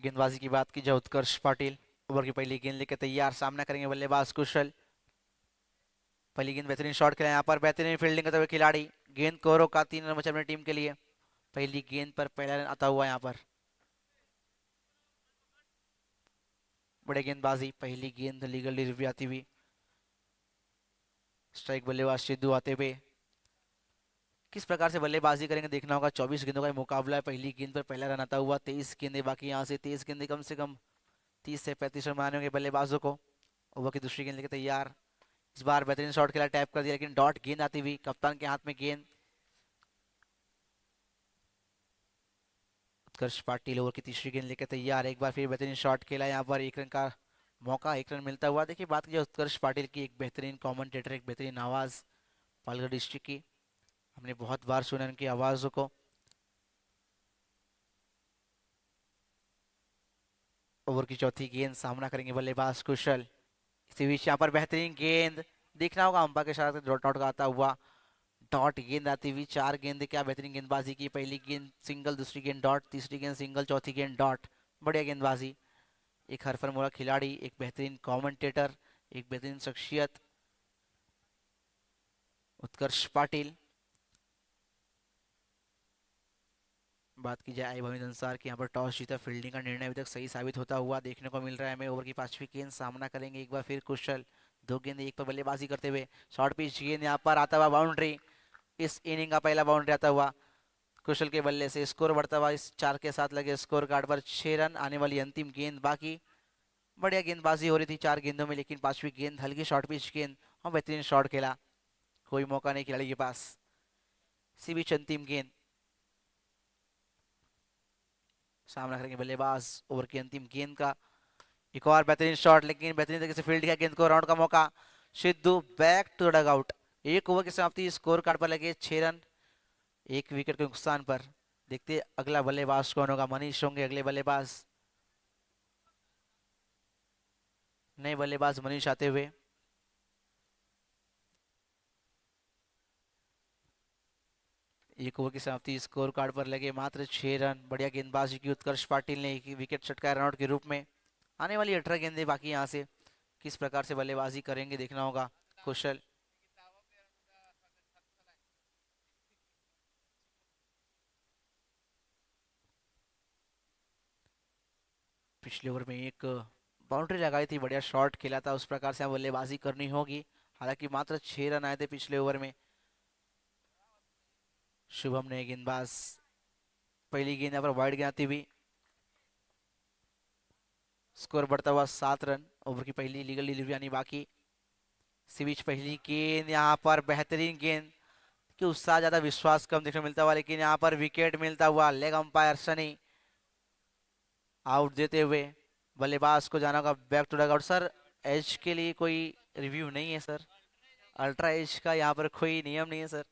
गेंदबाजी की बात की जाए उत्कर्ष पाटिल ओवर की पहली गेंद लेकर तैयार, सामना करेंगे बल्लेबाज कुशल। पहली गेंद बेहतरीन शॉट खेला यहाँ पर, बेहतरीन फील्डिंग करते हुए खिलाड़ी, गेंद को रोका, 3 रन बचे अपनी टीम के लिए। पहली गेंद पर पहला रन आता हुआ यहाँ पर, बड़े गेंदबाजी, पहली गेंद लीगल रिव्यू आती हुई। स्ट्राइक बल्लेबाज सिद्धू आते हुए, किस प्रकार से बल्लेबाजी करेंगे देखना होगा। 24 गेंदों का मुकाबला है, पहली गेंद पर पहला रन आता हुआ। 23 गेंदें बाकी, यहाँ से 23 गेंदें कम से कम 30 से 35 रन बनाने होंगे बल्लेबाजों को। ओवर की दूसरी गेंद लेकर तैयार, इस बार बेहतरीन शॉट खेला, टैप कर दिया, लेकिन डॉट गेंद आती हुई, कप्तान के हाथ में गेंद। उत्कर्ष पाटिल ओवर की तीसरी गेंद लेकर तैयार, एक बार फिर बेहतरीन शॉट खेला यहाँ पर, 1 रन का मौका, 1 रन मिलता हुआ। देखिए बात की उत्कर्ष पाटिल की, एक बेहतरीन कमेंटेटर, एक बेहतरीन आवाज पालघर डिस्ट्रिक्ट की, हमने बहुत बार सुना उनकी आवाजों को। ओवर की चौथी गेंद, सामना करेंगे बल्लेबाज कुशल। इसी बीच यहाँ पर बेहतरीन गेंद, देखना होगा अंपायर के साथ डॉट आउट का आता हुआ। डॉट गेंद आती हुई, 4 गेंदें, क्या बेहतरीन गेंदबाजी की। पहली गेंद सिंगल, दूसरी गेंद डॉट, तीसरी गेंद सिंगल, चौथी गेंद डॉट, बढ़िया गेंदबाजी। एक हरफनमौला खिलाड़ी, एक बेहतरीन कमेंटेटर, एक बेहतरीन शख्सियत उत्कर्ष पाटिल। बात की जाए भविंद अंसार की, यहाँ पर टॉस जीता, फील्डिंग का निर्णय अभी तक सही साबित होता हुआ देखने को मिल रहा है हमें। ओवर की 5वीं गेंद, सामना करेंगे एक बार फिर कुशल। 2 गेंद एक पर बल्लेबाजी करते हुए, शॉर्ट पिच गेंद यहाँ पर आता हुआ, बाउंड्री। इस इनिंग का पहला बाउंड्री आता हुआ कुशल के बल्ले से। स्कोर बढ़ता हुआ इस 4 के साथ लगे स्कोर कार्ड पर, 6 रन, आने वाली अंतिम गेंद बाकी। बढ़िया गेंदबाजी हो रही थी 4 गेंदों में, लेकिन 5वीं गेंद हल्की शॉर्ट पिच गेंद और बेहतरीन शॉट खेला, कोई मौका नहीं खिलाड़ी के पास। इसी बीच अंतिम गेंद, सामना करेंगे बल्लेबाज ओवर की अंतिम गेंद का। एक और बेहतरीन शॉट, लेकिन बेहतरीन तरीके से फील्ड किया, गेंद को राउंड का मौका। Sidhu back to dugout. 1 over की समाप्ति, स्कोर कार्ड पर लगे 6 रन, 1 विकेट के नुकसान पर। देखते अगला बल्लेबाज कौन होगा, मनीष होंगे अगले बल्लेबाज। नए बल्लेबाज मनीष आते हुए। 1 ओवर की समाप्ति, स्कोर कार्ड पर लगे मात्र 6 रन। बढ़िया गेंदबाजी की उत्कर्ष पाटिल ने, 1 विकेट चटकाया रनआउट के रूप में। आने वाली 18 गेंदें बाकी, यहाँ से किस प्रकार से बल्लेबाजी करेंगे देखना होगा कुशल। पिछले ओवर में एक बाउंड्री लगाई थी, बढ़िया शॉट खेला था, उस प्रकार से बल्लेबाजी करनी होगी। हालांकि मात्र 6 रन आए थे पिछले ओवर में। शुभम ने गेंदबाज, पहली गेंद यहाँ पर वाइड गेंद आती हुई, स्कोर बढ़ता हुआ 7 रन। ओवर की पहली लीगल डिलीवरी आनी बाकी। इसी बीच पहली गेंद यहाँ पर बेहतरीन गेंद, कि उत्साह ज्यादा विश्वास कम देखने को मिलता हुआ, लेकिन यहाँ पर विकेट मिलता हुआ। लेग अंपायर सनी आउट देते हुए, बल्लेबाज को जाना होगा बैक टू डगआउट। सर एज के लिए कोई रिव्यू नहीं है सर, अल्ट्रा एज का यहाँ पर कोई नियम नहीं है सर।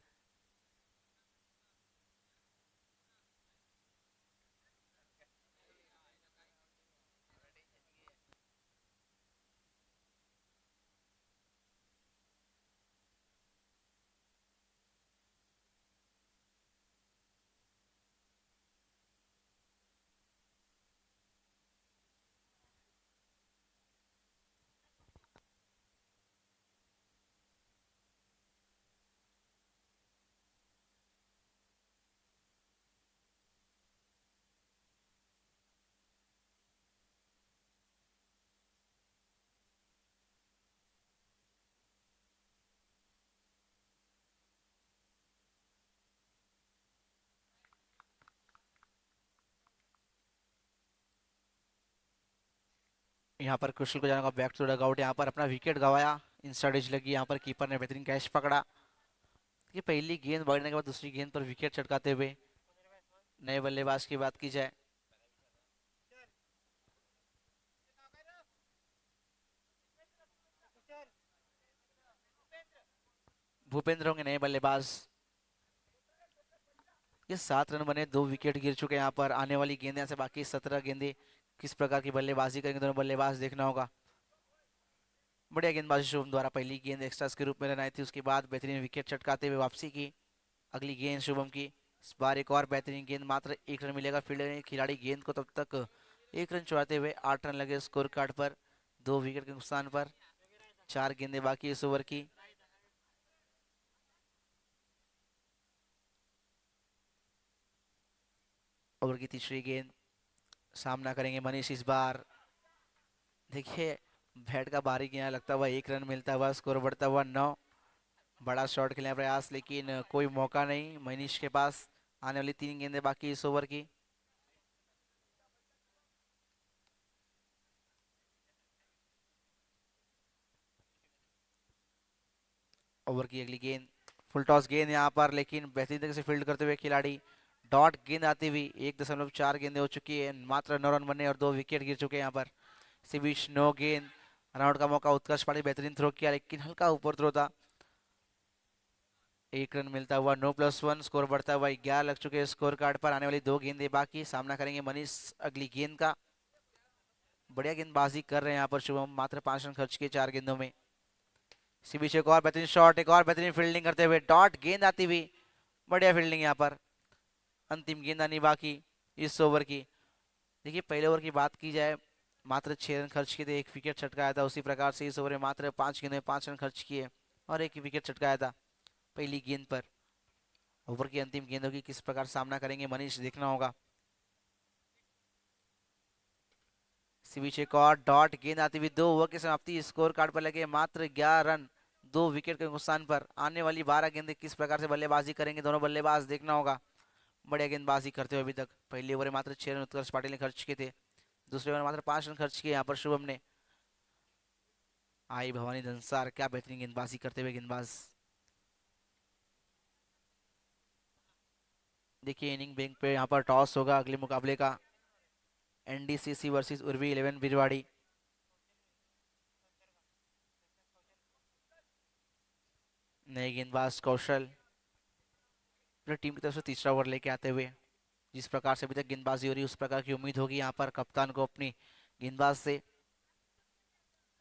यहाँ पर कुशल को जाना होगा बैक टू डगआउट, यहाँ पर अपना विकेट गवाया, इंस्टा एज लगी, यहाँ पर कीपर ने बेहतरीन कैच पकड़ा। ये पहली गेंद बढ़ने के बाद दूसरी गेंद पर विकेट चटकाते हुए, नए बल्लेबाज की बात की जाए, भूपेंद्र होंगे नए बल्लेबाज। ये 7 रन बने, 2 विकेट गिर चुके हैं यहाँ पर। आने वाली गेंदें से बाकी 17 गेंदें, किस प्रकार की बल्लेबाजी करेंगे दोनों बल्लेबाज देखना होगा। बढ़िया गेंदबाजी शुभम द्वारा, पहली गेंद एक्स्ट्रास के रूप में लगाई थी, उसके बाद बेहतरीन विकेट चटकाते हुए वापसी की। अगली गेंद शुभम की, इस बार एक और बेहतरीन गेंद, मात्र 1 रन मिलेगा। फील्डर खिलाड़ी गेंद को तब तक एक रन चुराते हुए 8 रन लगे स्कोर कार्ड पर, 2 विकेट के नुकसान पर। 4 गेंदें बाकी इस ओवर की। ओवर की तीसरी गेंद, सामना करेंगे मनीष इस बार। देखिए बैट का बारी गया लगता हुआ 1 रन मिलता हुआ, स्कोर बढ़ता हुआ 9। बड़ा शॉट खेलने का प्रयास लेकिन कोई मौका नहीं मनीष के पास। आने वाली 3 गेंदें बाकी इस ओवर की। ओवर की अगली गेंद, फुल टॉस गेंद यहाँ पर, लेकिन बेहतरीन तरीके से फील्ड करते हुए खिलाड़ी। डॉट गेंद आती हुई 1.4 गेंदें हो चुकी है, मात्र 9 रन बनने और 2 विकेट गिर चुके हैं यहाँ पर। इसी बीच 9 गेंद, रनआउट का मौका। उत्कर्ष पाटिल बेहतरीन थ्रो किया लेकिन हल्का ऊपर थ्रो था। 1 रन मिलता हुआ, 9+1, स्कोर बढ़ता हुआ 11 लग चुके हैं स्कोर कार्ड पर। आने वाली 2 गेंदें बाकी, सामना करेंगे मनीष अगली गेंद का। बढ़िया गेंदबाजी कर रहे हैं यहाँ पर शुभम, मात्र 5 रन खर्च किए 4 गेंदों में। इसी बीच एक और बेहतरीन शॉट, एक और बेहतरीन फील्डिंग करते हुए, डॉट गेंद आती हुई। बढ़िया फील्डिंग यहाँ पर। अंतिम गेंद आनी बाकी इस ओवर की। देखिए पहले ओवर की बात की जाए, मात्र 6 रन खर्च किए थे, 1 विकेट छटकाया था। उसी प्रकार से इस ओवर में मात्र 5 गेंदों में 5 रन खर्च किए और 1 विकेट छटकाया था पहली गेंद पर। ओवर की अंतिम गेंदों की किस प्रकार सामना करेंगे मनीष, देखना होगा। इसी बीच एक और डॉट गेंद आती हुई, 2 ओवर की समाप्ति, स्कोर कार्ड पर लगे मात्र 11 रन, 2 विकेट के नुकसान पर। आने वाली 12 गेंदें किस प्रकार से बल्लेबाजी करेंगे दोनों बल्लेबाज, देखना होगा। बढ़िया गेंदबाजी करते हुए अभी तक। पहले ओवर में मात्र 6 रन उत्कर्ष पाटिल ने खर्च किए थे, दूसरे ओवर में मात्र 5 रन खर्च किए यहाँ पर शुभम ने। आई भवानी धनसार, क्या बेहतरीन गेंदबाजी करते हुए गेंदबाज। देखिए इनिंग बैंक पे यहाँ पर टॉस होगा अगले मुकाबले का, एनडीसीसी वर्सेस उर्वी 11 बिरवाड़ी। नए गेंदबाज कौशल अपनी टीम की तरफ से तीसरा ओवर लेके आते हुए। जिस प्रकार से अभी तक गेंदबाजी हो रही है उस प्रकार की उम्मीद होगी यहाँ पर कप्तान को अपनी गेंदबाज से।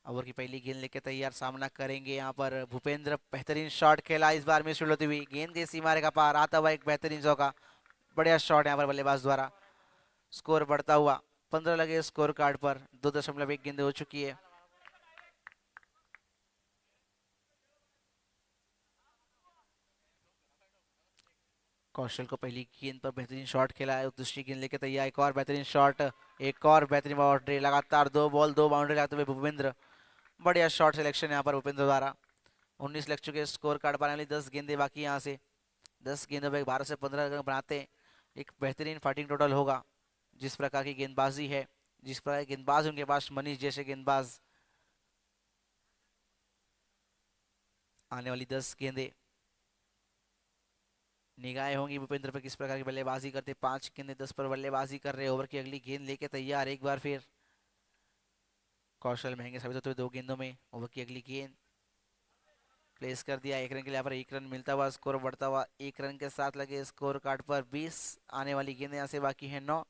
ओवर की पहली गेंद लेके तैयार, सामना करेंगे यहाँ पर भूपेंद्र। बेहतरीन शॉट खेला इस बार, मिस होती हुई गेंद के सीमा रेखा पार आता हुआ एक बेहतरीन चौका। बढ़िया शॉट यहाँ पर बल्लेबाज द्वारा। स्कोर बढ़ता हुआ 15 लगे स्कोर कार्ड पर, 2.1 गेंदें हो चुकी है। कौशल को पहली गेंद पर बेहतरीन शॉट खेला है, दूसरी गेंद लेके तैयार, एक और बेहतरीन शॉट, एक और बेहतरीन बाउंड्री। लगातार 2 बॉल 2 बाउंड्री लगाते हुए भूपेंद्र। बढ़िया शॉट सिलेक्शन यहाँ पर भूपेंद्र द्वारा। 19 लग चुके स्कोर कार्ड पाने वाली, 10 गेंदें बाकी यहाँ से। 10 गेंदों में 12 से 15 रन बनाते एक बेहतरीन फाइटिंग टोटल होगा। जिस प्रकार की गेंदबाजी है, जिस प्रकार की गेंदबाज उनके पास, मनीष जैसे गेंदबाज। आने वाली 10 गेंदें, निगाहें होंगी भूपेंद्र पर किस प्रकार की बल्लेबाजी करते। 5 गेंदें 10 पर बल्लेबाजी कर रहे। ओवर की अगली गेंद लेके तैयार, एक बार फिर कौशल महंगे साबित होते हुए 2 गेंदों में। ओवर की अगली गेंद प्लेस कर दिया, 1 रन के लिए यहाँ पर 1 रन मिलता हुआ, स्कोर बढ़ता हुआ 1 रन के साथ लगे स्कोर कार्ड पर 20। आने वाली गेंद यहाँ से बाकी है 9।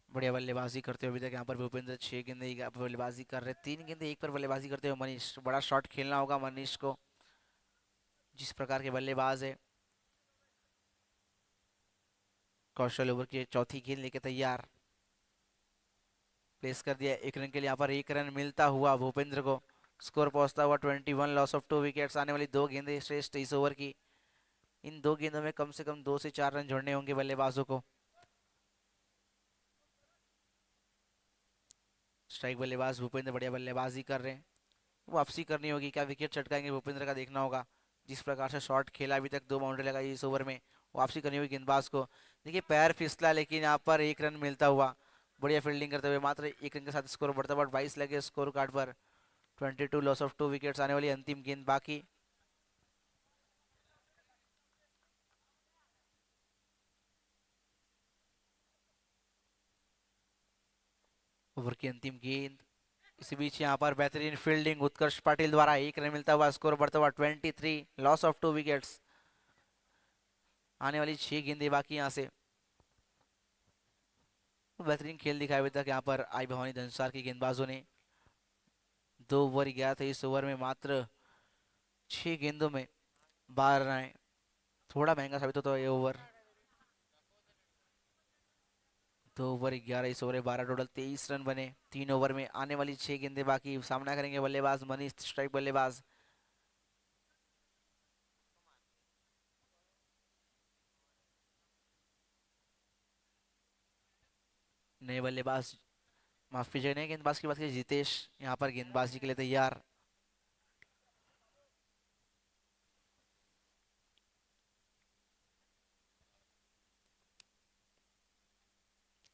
बढ़िया बल्लेबाजी करते हुए अभी तक यहाँ पर भूपेंद्र। 6 गेंदें यहाँ पर बल्लेबाजी कर रहे, 3 गेंदें 1 पर बल्लेबाजी करते हुए मनीष। बड़ा शॉट खेलना होगा मनीष को, जिस प्रकार के बल्लेबाज है। कौशल ओवर की चौथी गेंद लेके तैयार, प्लेस कर दिया, 1 रन के लिए यहाँ पर 1 रन मिलता हुआ भूपेंद्र को। स्कोर पहुंचता हुआ 21, लॉस ऑफ 2 विकेट्स। आने वाली 2 गेंदें श्रेष्ठ इस ओवर की। इन 2 गेंदों में कम से कम 2 से 4 रन जोड़ने होंगे बल्लेबाजों को। स्ट्राइक बल्लेबाज भूपेंद्र बढ़िया बल्लेबाजी कर रहे हैं, वापसी करनी होगी। क्या विकेट चटकाएंगे भूपेंद्र का, देखना होगा। जिस प्रकार से शॉट खेला अभी तक, 2 बाउंड्री लगाई इस ओवर में, वापसी करनी होगी गेंदबाज को। देखिए पैर फिसला लेकिन यहाँ पर 1 रन मिलता हुआ। बढ़िया फील्डिंग करते हुए मात्र 1 रन के साथ स्कोर बढ़ता हुआ 22 लगे स्कोर कार्ड पर, 22, लॉस ऑफ 2 विकेट्स। आने वाली अंतिम गेंद बाकी। ओवर की अंतिम गेंद, इसी बीच यहाँ पर बेहतरीन फील्डिंग उत्कर्ष पाटिल द्वारा, 1 रन मिलता हुआ, स्कोर बढ़ता हुआ 23, लॉस ऑफ 2 विकेट्स। आने वाली 6 गेंदें बाकी यहाँ से। बेहतरीन खेल दिखाया अभी तक यहाँ पर आई भवानी धनसार की गेंदबाजों ने। 2 ओवर गया था, इस ओवर में मात्र 6 गेंदों में 12 रन आए। थोड़ा महंगा साबित होता है ये ओवर। 2 ओवर 11 इस ओवर 12 टोटल 23 रन बने 3 ओवर में। आने वाली 6 गेंदें बाकी, सामना करेंगे बल्लेबाज मनीष, स्ट्राइक बल्लेबाज। नए बल्लेबाज, माफ कीजिए, नए गेंदबाज की बात की, जितेश यहाँ पर गेंदबाजी के लिए तैयार।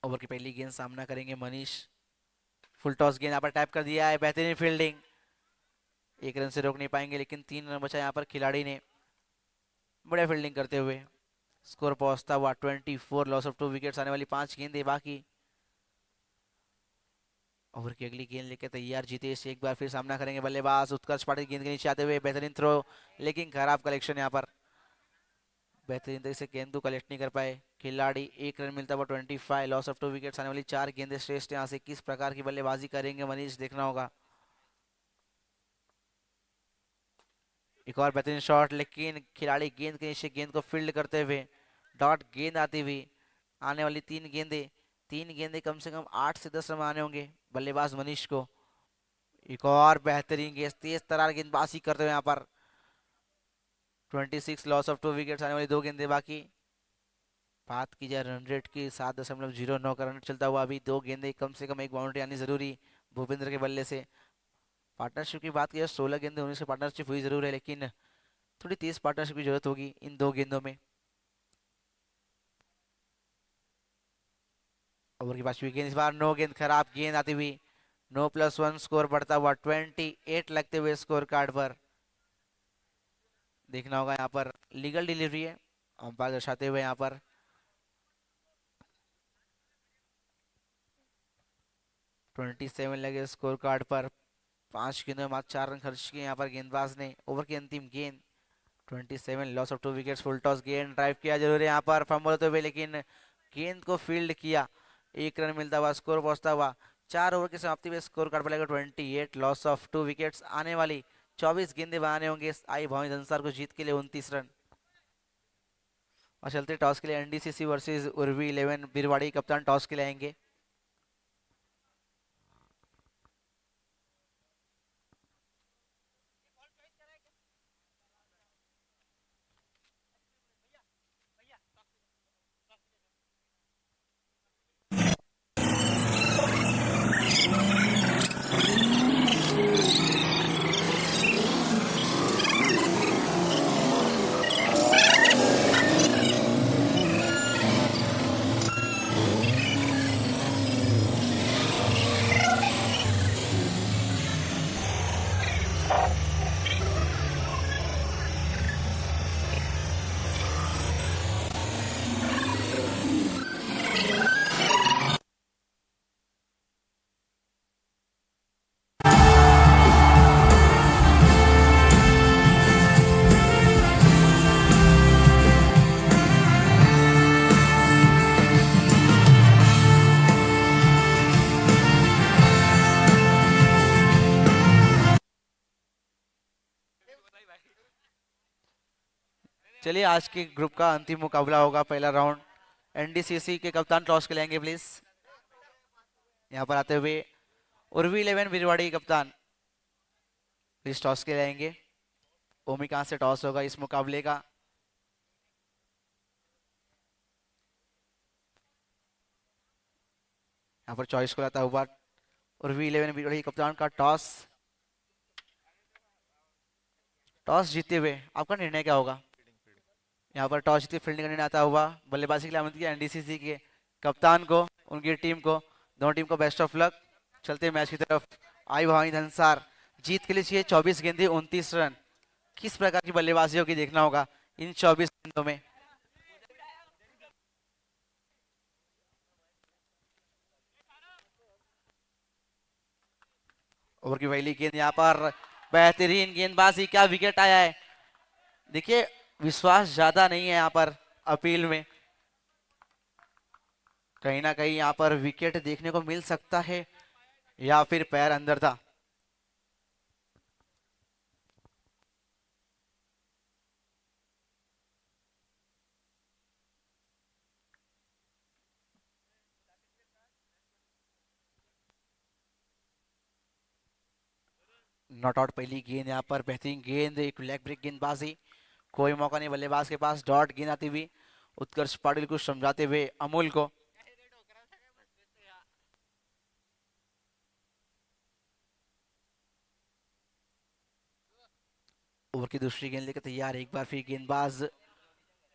ओवर की पहली गेंद, सामना करेंगे मनीष। फुल टॉस गेंद यहाँ पर टैप कर दिया है, बेहतरीन फील्डिंग। 1 रन से रोक नहीं पाएंगे, लेकिन 3 रन बचा यहाँ पर खिलाड़ी ने, बढ़िया फील्डिंग करते हुए। स्कोर पहुंचता हुआ 24, लॉस ऑफ 2 विकेट्स। आने वाली 5 गेंदें बाकी। ओवर की अगली गेंद लेके तैयार जितेश, एक बार फिर सामना करेंगे बल्लेबाज उत्कर्ष पाटिल, गेंद के नीचे आते हुए बेहतरीन थ्रो, लेकिन खराब कलेक्शन यहाँ पर। बेहतरीन तरीके से गेंद को कलेक्ट नहीं कर पाए खिलाड़ी। 1 रन मिलता हुआ 25, लॉस ऑफ 2 विकेट्स। आने वाली 4 गेंदें श्रेष्ठ, यहाँ से किस प्रकार की बल्लेबाजी करेंगे मनीष, देखना होगा। एक और बेहतरीन शॉट, लेकिन खिलाड़ी गेंद के नीचे गेंद को फील्ड करते हुए, डॉट गेंद आती हुई। आने वाली 3 गेंदें, 3 गेंदें कम से कम 8 से 10 रन आने होंगे बल्लेबाज मनीष को। एक और बेहतरीन गेंद, तेज तरार गेंदबाजी करते हुए यहाँ पर। 26, लॉस ऑफ 2 विकेट्स। आने वाली 2 गेंदें बाकी। बात की जाए रन रेट की, 7.09 का रन चलता हुआ अभी। 2 गेंदें, कम से कम एक बाउंड्री आनी जरूरी भूपेंद्र के बल्ले से। पार्टनरशिप की बात की जाए, 16 गेंदें होने से पार्टनरशिप हुई जरूर है, लेकिन थोड़ी तेज पार्टनरशिप की जरूरत होगी इन 2 गेंदों में। ओवर की 5वीं गेंद, इस बार नो गेंद, खराब गेंद आती हुई। 9+1 स्कोर बढ़ता हुआ 28 लगते हुए स्कोर कार्ड पर। देखना होगा यहाँ पर, लीगल डिलीवरी है, अंपायर दर्शाते हुए यहाँ पर। 27 लगे स्कोर कार्ड पर। 5 गेंदों में मात्र 4 रन खर्च किए यहाँ पर गेंदबाज ने। ओवर की अंतिम गेंद, 27, loss of 2 wickets. Full toss गेंद, ड्राइव किया जरूर है यहाँ पर फंबल होते हुए, लेकिन गेंद को फील्ड किया। 1 रन मिलता हुआ, स्कोर पहुंचता हुआ 4 ओवर की समाप्ति में स्कोर कार्ड पर लगेगा 28, लॉस ऑफ 2 विकेट्स। आने वाली 24 गेंदें बनाने होंगे आई भवानी धनसार को जीत के लिए 29 रन। और चलते टॉस के लिए एनडीसीसी वर्सेस उर्वी 11 बिरवाड़ी, कप्तान टॉस के लिए आएंगे। चलिए, आज के ग्रुप का अंतिम मुकाबला होगा, पहला राउंड। एनडीसीसी के कप्तान टॉस के लिए आएंगे प्लीज। यहाँ पर आते हुए उर्वी 11 बिरवाड़ी कप्तान प्लीज टॉस के लिए आएंगे। ओमी, कहाँ से टॉस होगा इस मुकाबले का? यहाँ पर चॉइस को लाता हुआ उर्वी 11 बिरवाड़ी कप्तान का टॉस। टॉस जीते हुए आपका निर्णय क्या होगा? यहाँ पर टॉस जीती फील्डिंग करने आता हुआ बल्लेबाजी के लिए आमंत्रित किया एनडीसीसी के कप्तान को, उनकी टीम को। दोनों टीम को बेस्ट ऑफ लक। चलते मैच की तरफ। आई भवानी धनसार जीत के लिए चाहिए 24 गेंदें 29 रन। किस प्रकार की बल्लेबाजी होगी, देखना होगा इन 24 गेंदों में। ओवर की पहली गेंद, यहाँ पर बेहतरीन गेंदबाजी, क्या विकेट आया है। देखिए, विश्वास ज्यादा नहीं है यहाँ पर अपील में, कहीं ना कहीं यहाँ पर विकेट देखने को मिल सकता है, या फिर पैर अंदर था। नॉट आउट पहली गेंद यहाँ पर, बेहतरीन गेंद, एक लेग ब्रेक गेंदबाजी, कोई मौका नहीं बल्लेबाज के पास, डॉट गेंद आती हुई उत्कर्ष पाटिल को समझाते हुए अमूल को। ओवर की दूसरी गेंद लेकर तैयार, एक बार फिर गेंदबाज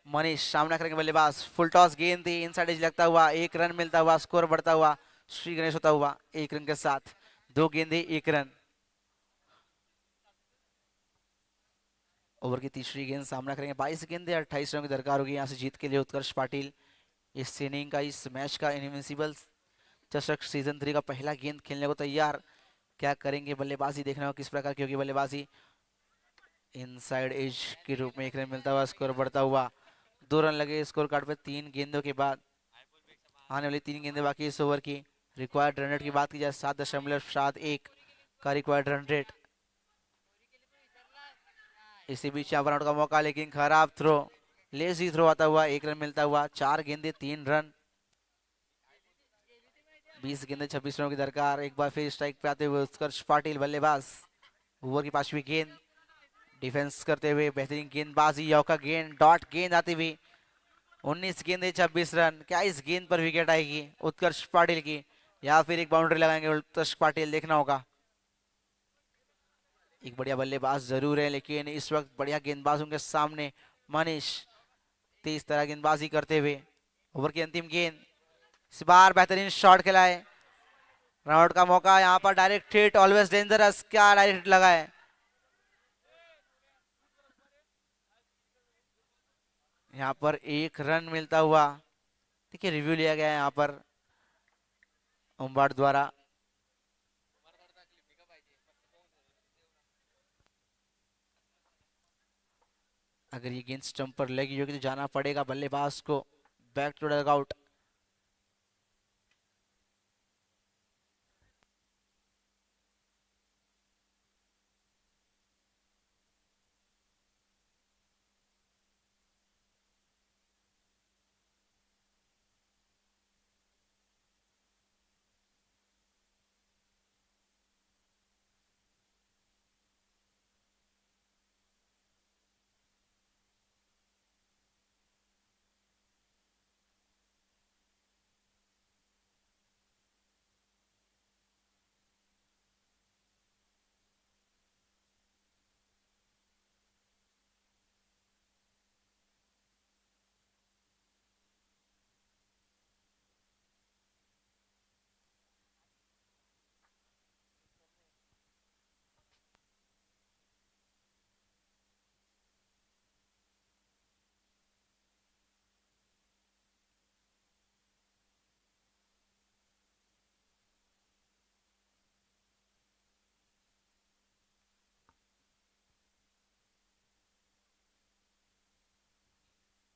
मनीष सामना करेंगे बल्लेबाज, फुल टॉस गेंद थी, इनसाइड एज लगता हुआ, एक रन मिलता हुआ, स्कोर बढ़ता हुआ, श्री गणेश होता हुआ एक रन के साथ, दो गेंदे एक रन। ओवर की तीसरी गेंद सामना करेंगे, 22 गेंदे 28 रन की दरकार होगी यहाँ से जीत के लिए उत्कर्ष पाटिल। इस इनिंग का, इस मैच का इनविंसिबल चषक सीजन 3 का पहला गेंद खेलने को तैयार। क्या करेंगे बल्लेबाजी, देखना होगा किस प्रकार की होगी बल्लेबाजी। इनसाइड एज के रूप में एक रन मिलता हुआ, स्कोर बढ़ता हुआ, 2 रन लगे स्कोर कार्ड पे 3 गेंदों के बाद। आने वाली 3 गेंदें बाकी इस ओवर की। रिक्वायर्ड रन रेट की बात की जाए 7.71 का रिक्वायर्ड रन रेट। इसी बीच यहाँ पर आउट का मौका, लेकिन खराब थ्रो, लेजी थ्रो आता हुआ, एक रन मिलता हुआ, 4 गेंदे 3 रन। 20 गेंदे 26 रनों की दरकार। एक बार फिर स्ट्राइक पे आते हुए उत्कर्ष पाटिल बल्लेबाज, ओवर की 5वीं गेंद, डिफेंस करते हुए बेहतरीन गेंदबाजी, यौका गेंद, डॉट गेंद आती हुई, 19 गेंदे 26 रन। क्या इस गेंद पर विकेट आएगी उत्कर्ष पाटिल की, या फिर एक बाउंड्री लगाएंगे उत्कर्ष पाटिल, देखना होगा। एक बढ़िया बल्लेबाज जरूर है, लेकिन इस वक्त बढ़िया गेंदबाज उनके सामने मनीष, तेज तरह गेंदबाजी करते हुए। ओवर की अंतिम गेंद, इस बार बेहतरीन शॉट खेला है, रन आउट का मौका यहाँ पर, डायरेक्ट हिट, ऑलवेज डेंजरस, क्या डायरेक्ट हिट लगा है यहाँ पर, एक रन मिलता हुआ। देखिए रिव्यू लिया गया है यहाँ पर उम्बाट द्वारा। अगर ये गेंद स्टंप पर लगी होगी तो जाना पड़ेगा बल्लेबाज को बैक टू डगआउट।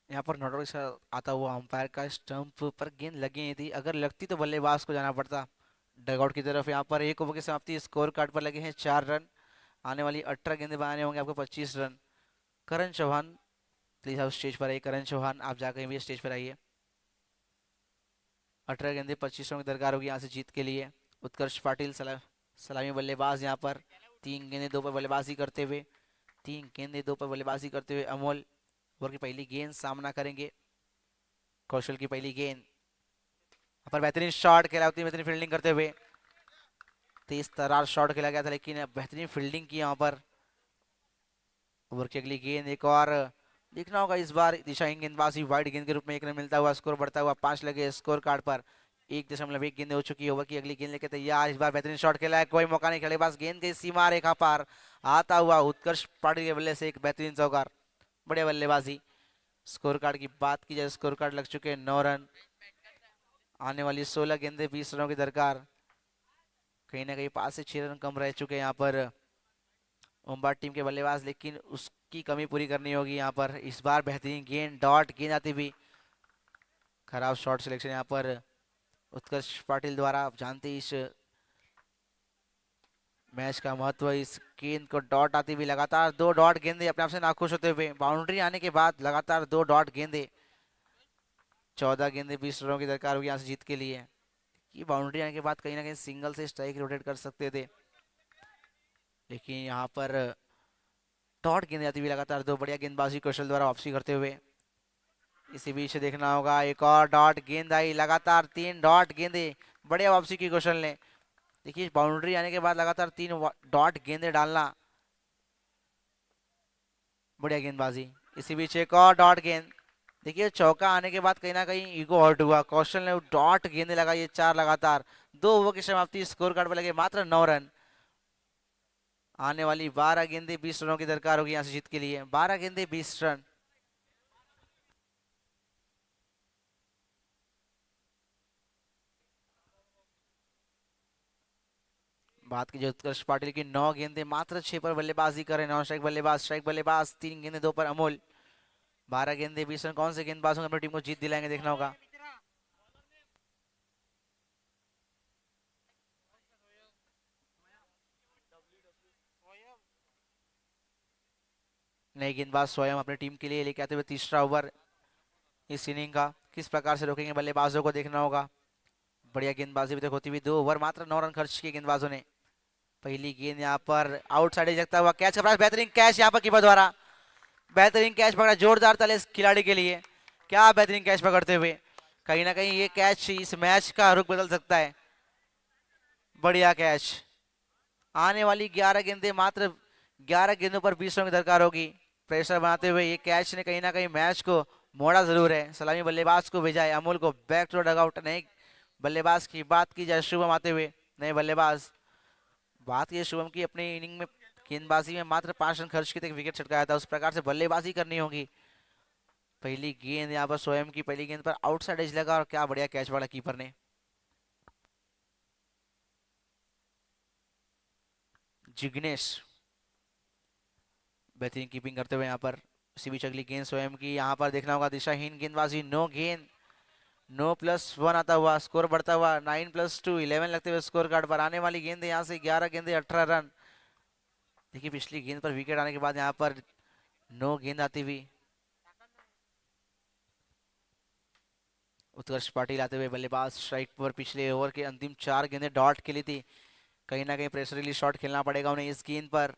यहाँ पर नॉट आउट के साथ आता हुआ अंपायर का स्टंप पर गेंद लगी नहीं थी, अगर लगती तो बल्लेबाज को जाना पड़ता डगआउट की तरफ। यहाँ पर एक ओवर की समाप्ति, स्कोर कार्ड पर लगे हैं 4 रन। आने वाली 18 गेंदें बनाने होंगे आपको 25 रन। करण चौहान प्लीज आप स्टेज पर आइए, करण चौहान आप जाकर भी स्टेज पर आइए। 18 गेंदे 25 रन की दरकार होगी यहाँ से जीत के लिए। उत्कर्ष पाटिल सलामी बल्लेबाज यहाँ पर, 3 गेंदे 2 पर बल्लेबाजी करते हुए, 3 गेंदे 2 पर बल्लेबाजी करते हुए अमोल। ओवर की पहली गेंद सामना करेंगे, कौशल की पहली गेंद, यहाँ पर बेहतरीन शॉट खेला, उतनी बेहतरीन फील्डिंग करते हुए, तेज तरार शॉट खेला गया था, लेकिन बेहतरीन फील्डिंग की यहाँ पर। ओवर की अगली गेंद, एक और देखना होगा इस बार दिशाहीन गेंदबाजी, वाइड गेंद के रूप में एक रन मिलता हुआ, स्कोर बढ़ता हुआ, 5 लगे स्कोर कार्ड पर, 1.1 गेंद हो चुकी है। ओवर की अगली गेंद लेके तैयार, इस बार बेहतरीन शॉट खेला है, कोई मौका नहीं, खिलाड़ीबाज गेंद के सीमा रेखा पार आता हुआ, उत्कर्ष पाटिल के बल्ले से एक बेहतरीन चौकार, बढ़िया बल्लेबाजी। स्कोर कार्ड की बात की जाए, स्कोर कार्ड लग चुके हैं 9 रन। आने वाली 16 गेंदे 20 रनों की दरकार, कहीं ना कहीं 5 से 6 रन कम रह चुके हैं यहाँ पर उम्बाट टीम के बल्लेबाज, लेकिन उसकी कमी पूरी करनी होगी यहाँ पर। इस बार बेहतरीन गेंद, डॉट गेंद आती हुई, खराब शॉट सिलेक्शन यहाँ पर उत्कर्ष पाटिल द्वारा। आप जानते हैं इस मैच का महत्व, इस गेंद को डॉट आती हुई, लगातार 2 डॉट गेंदे, अपने आप से नाखुश होते हुए बाउंड्री आने के बाद लगातार 2 डॉट गेंदे, 14 गेंदे 20 रनों की दरकार होगी यहाँ से जीत के लिए। ये बाउंड्री आने के बाद कहीं ना कहीं सिंगल से स्ट्राइक रोटेट कर सकते थे, लेकिन यहाँ पर डॉट गेंद आती हुई लगातार, दो बढ़िया गेंदबाजी कौशल द्वारा वापसी करते हुए। इसी बीच देखना होगा, एक और डॉट गेंद आई, लगातार 3 डॉट गेंदे, बढ़िया वापसी की कौशल ने। देखिए बाउंड्री आने के बाद लगातार 3 डॉट गेंदे डालना, बढ़िया गेंदबाजी। इसी बीच एक और डॉट गेंद। देखिए चौका आने के बाद कहीं ना कहीं ईगो हर्ट हुआ, कौशल ने डॉट गेंदे लगाई, ये 4 लगातार। 2 ओवर की समाप्ति, स्कोर कार्ड पर लगे मात्र 9 रन। आने वाली 12 गेंदे 20 रनों की दरकार होगी यहाँ से जीत के लिए, 12 गेंदे 20 रन। बात की जो उत्कर्ष पाटिल की, 9 गेंदे मात्र 6 पर बल्लेबाजी कर रहे हैं। 9 स्ट्राइक बल्लेबाज, 3 गेंदे 2 पर अमोल। 12 गेंदे 20 रन, कौन से गेंदबाज अपनी टीम को जीत दिलाएंगे, देखना होगा। नए गेंदबाज स्वयं अपनी टीम के लिए लेके आते हुए तीसरा ओवर इस इनिंग का, किस प्रकार से रोकेंगे बल्लेबाजों को, देखना होगा। बढ़िया गेंदबाजी भी तक होती हुई, 2 ओवर मात्र 9 रन खर्च किए गेंदबाजों ने। पहली गेंद यहाँ पर आउटसाइड लगता हुआ कैच का प्रयास, बेहतरीन कैच यहाँ पर कीपर द्वारा, बेहतरीन कैच पकड़ा, जोरदार ताली इस खिलाड़ी के लिए, क्या बेहतरीन कैच पकड़ते हुए। कहीं ना कहीं ये कैच इस मैच का रुख बदल सकता है, बढ़िया कैच। आने वाली 11 गेंदे मात्र 11 गेंदों पर 20 रनों की दरकार होगी। प्रेशर बनाते हुए ये कैच ने कहीं ना कहीं मैच को मोड़ा जरूर है। सलामी बल्लेबाज को भेजा है अमोल को बैक टू डगआउट। नए बल्लेबाज की बात की जाए, शुभम आते हुए नए बल्लेबाज। बात की शुभम की, अपनी इनिंग में गेंदबाजी में मात्र 5 रन खर्च किए थे, विकेट छटकाया था, उस प्रकार से बल्लेबाजी करनी होगी। पहली गेंद यहाँ पर स्वयं की, पहली गेंद पर आउटसाइड एज लगा और क्या बढ़िया कैच पड़ा कीपर ने। जिग्नेश बेहतरीन कीपिंग करते हुए यहाँ पर। इसी बीच अगली गेंद स्वयं की, यहाँ पर देखना होगा दिशाहीन गेंदबाजी, नो गेंद, नो +1 आता हुआ, स्कोर बढ़ता हुआ 9+2 11 लगते हुए स्कोर कार्ड पर। आने वाली गेंद यहाँ से 11 गेंदे 18 रन। देखिए पिछली गेंद पर विकेट आने के बाद यहाँ पर नो गेंद आती हुई। उत्कर्ष पाटिल आते हुए बल्लेबाज, स्ट्राइक पर, पिछले ओवर के अंतिम 4 गेंदे डॉट खेली थी, कहीं ना कहीं प्रेशर रिलीज शॉट खेलना पड़ेगा उन्हें इस गेंद पर।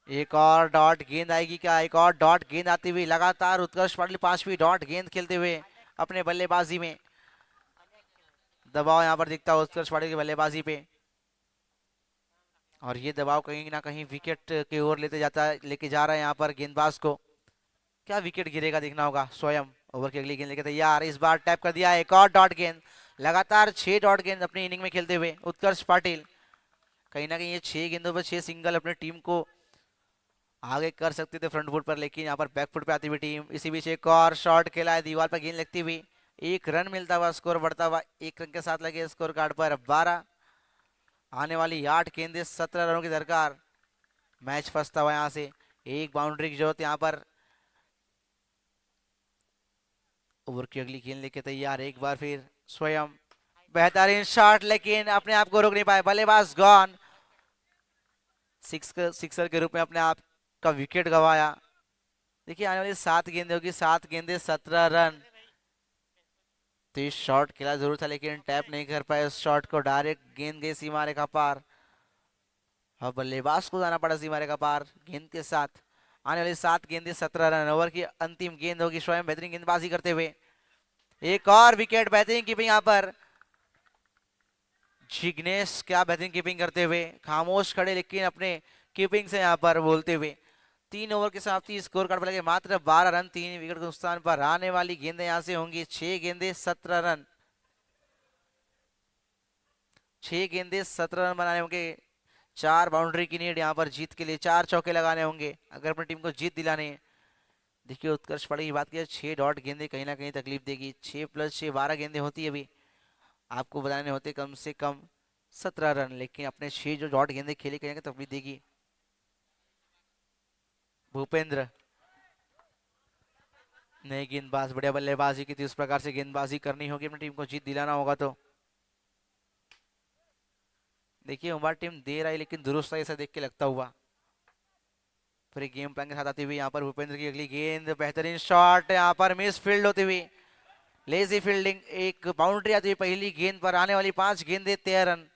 एक और डॉट गेंद आएगी क्या, एक और डॉट गेंद आती हुई, लगातार उत्कर्ष पाटिल 5वीं डॉट गेंद खेलते हुए अपने बल्लेबाजी में। दबाव यहाँ पर दिखता है उत्कर्ष पाटिल की बल्लेबाजी पे, और ये दबाव कहीं ना कहीं विकेट की ओर लेके जा रहा है यहाँ पर गेंदबाज को। क्या विकेट गिरेगा, देखना होगा। स्वयं ओवर की अगली गेंद लेके तैयार, इस बार टैप कर दिया, एक और डॉट गेंद। लगातार 6 डॉट गेंद अपनी इनिंग में खेलते हुए उत्कर्ष पाटिल, कहीं ना कहीं ये 6 गेंदों पर 6 सिंगल अपनी टीम को आगे कर सकते थे फ्रंट फुट पर, लेकिन यहाँ पर बैक फुट पे आती हुई टीम। इसी बीच एक और शॉट खेला है, दीवार पर गेंद लगती हुई, 1 रन मिलता हुआ, स्कोर बढ़ता हुआ 1 रन के साथ लगे स्कोर कार्ड पर 12। आने वाली 8 गेंदे 17 रनों की दरकार, मैच फंसता हुआ यहाँ से, एक बाउंड्री की जरूरत यहाँ पर। ओवर की अगली गेंद लेके तैयार, एक बार फिर स्वयं, बेहतरीन शॉट, लेकिन अपने आप को रोक नहीं पाए बल्लेबाज, गॉन। सिक्सर के रूप में अपने आप का विकेट गंवाया। देखिए आने वाली 7 गेंदे होगी, 7 गेंदे 17 रन। तो इस शॉट खेला जरूर था, लेकिन टैप नहीं कर पाए उस शॉट को, डायरेक्ट गेंद गई सीमा रेखा पार। अब बल्लेबाज को जाना पड़ा सीमा रेखा पार गेंद के साथ। आने वाली 7 गेंदे 17 रन, ओवर की अंतिम गेंद होगी। स्वयं बेहतरीन गेंदबाजी करते हुए, एक और विकेट, बेहतरीन कीपिंग यहाँ पर। जिग्नेश क्या बेहतरीन कीपिंग करते हुए, खामोश खड़े लेकिन अपने कीपिंग से यहाँ पर बोलते हुए। 3 ओवर की समाप्ति, स्कोर कार्ड पर लगे मात्र 12 रन, 3 विकेट के नुकसान पर। आने वाली गेंदें यहाँ से होंगी 6 गेंदे 17 रन, 6 गेंदे 17 रन बनाने होंगे। 4 बाउंड्री की नीड यहाँ पर जीत के लिए, 4 चौके लगाने होंगे अगर अपनी टीम को जीत दिलानी है। देखिए उत्कर्ष पाटिल की बात की, 6 डॉट गेंदे कहीं ना कहीं तकलीफ देगी। 6+6 12 गेंदे होती है अभी, आपको बनाने होते कम से कम 17 रन, लेकिन अपने 6 जो डॉट गेंदे खेले कहीं तकलीफ देगी। भूपेंद्र नए गेंदबाज, बढ़िया बल्लेबाजी की थी, उस प्रकार से गेंदबाजी करनी होगी अपनी टीम को जीत दिलाना होगा। तो देखिए हमारी टीम दे रहा है लेकिन दुरुस्त है, ऐसा देख के लगता हुआ। फिर एक गेम प्लान के साथ आती हुई यहाँ पर भूपेंद्र की अगली गेंद, बेहतरीन शॉट, यहाँ पर मिस फील्ड होती हुई, लेजी फील्डिंग, एक बाउंड्री आती हुई पहली गेंद पर। आने वाली 5 गेंदे 13 रन,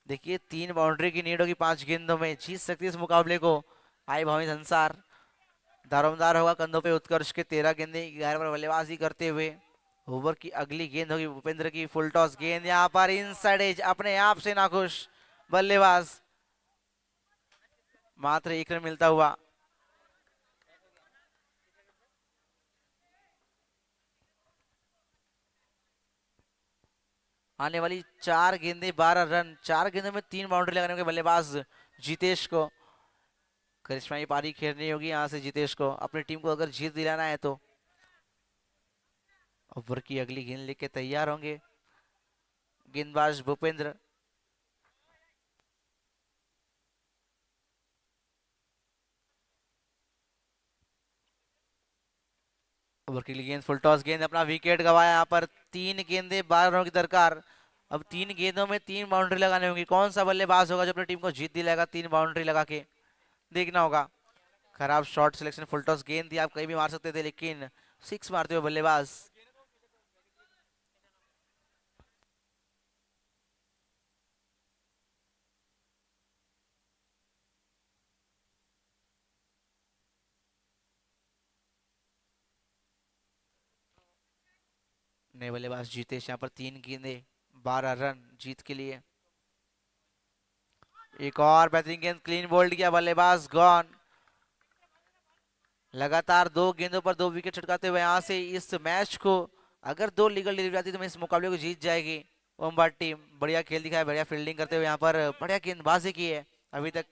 देखिए 3 बाउंड्री की नीड होगी 5 गेंदों में, जीत सकती है इस मुकाबले को आई भविंद्र अंसार। दारोमदार होगा कंधों पे उत्कर्ष के, 13 गेंदे 11 पर बल्लेबाजी करते हुए। ओवर की अगली गेंद होगी भूपेंद्र की, फुल टॉस गेंद यहाँ पर इनसाइड एज, अपने आप से नाखुश बल्लेबाज, मात्र 1 रन मिलता हुआ। आने वाली 4 गेंदे 12 रन, 4 गेंदों में 3 बाउंड्री लगाने के बल्लेबाज जितेश को। करिश्माई पारी खेलनी होगी यहाँ से जितेश को, अपनी टीम को अगर जीत दिलाना है तो। ओवर की अगली गेंद लेके तैयार होंगे गेंदबाज भूपेंद्र। ओवर की अगली गेंद फुल टॉस गेंद, अपना विकेट गवाया यहाँ पर। 3 गेंदे 12 रनों की दरकार। अब 3 गेंदों में 3 बाउंड्री लगाने होंगी, कौन सा बल्लेबाज होगा जो अपनी टीम को जीत दिलाएगा 3 बाउंड्री लगा के, देखना होगा। खराब शॉट सिलेक्शन, फुल टॉस गेंद थी, आप कहीं भी मार सकते थे लेकिन 6 मारते हुए बल्लेबाज। नए बल्लेबाज जीतेश यहाँ पर 3 गेंदे 12 रन जीत के लिए। एक और बेहतरीन गेंद, क्लीन बोल्ड किया बल्लेबाज, गॉन। लगातार 2 गेंदों पर 2 विकेट छटकाते हुए यहाँ से इस मैच को, अगर 2 लीगल डिलीवरी आती तो मैं इस मुकाबले को जीत जाएगी ओमबाट टीम। बढ़िया खेल दिखाया, बढ़िया फील्डिंग करते हुए यहाँ पर बढ़िया गेंदबाजी की है अभी तक।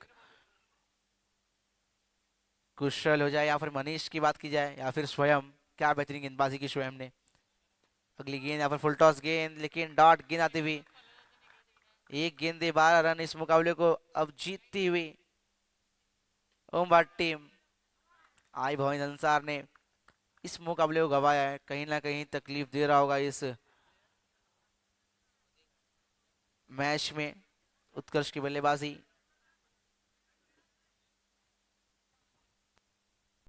कुशल हो जाए या फिर मनीष की बात की जाए या फिर स्वयं, क्या बेहतरीन गेंदबाजी की स्वयं ने। अगली गेंद यहाँ पर फुल टॉस गेंद, लेकिन डॉट गेंद आती हुई। 1 गेंदे 12 रन इस मुकाबले को अब जीतती हुई ओमबाट टीम। आई भविंद्र अंसार ने इस मुकाबले को गवाया है, कहीं ना कहीं तकलीफ दे रहा होगा इस मैच में उत्कर्ष की बल्लेबाजी।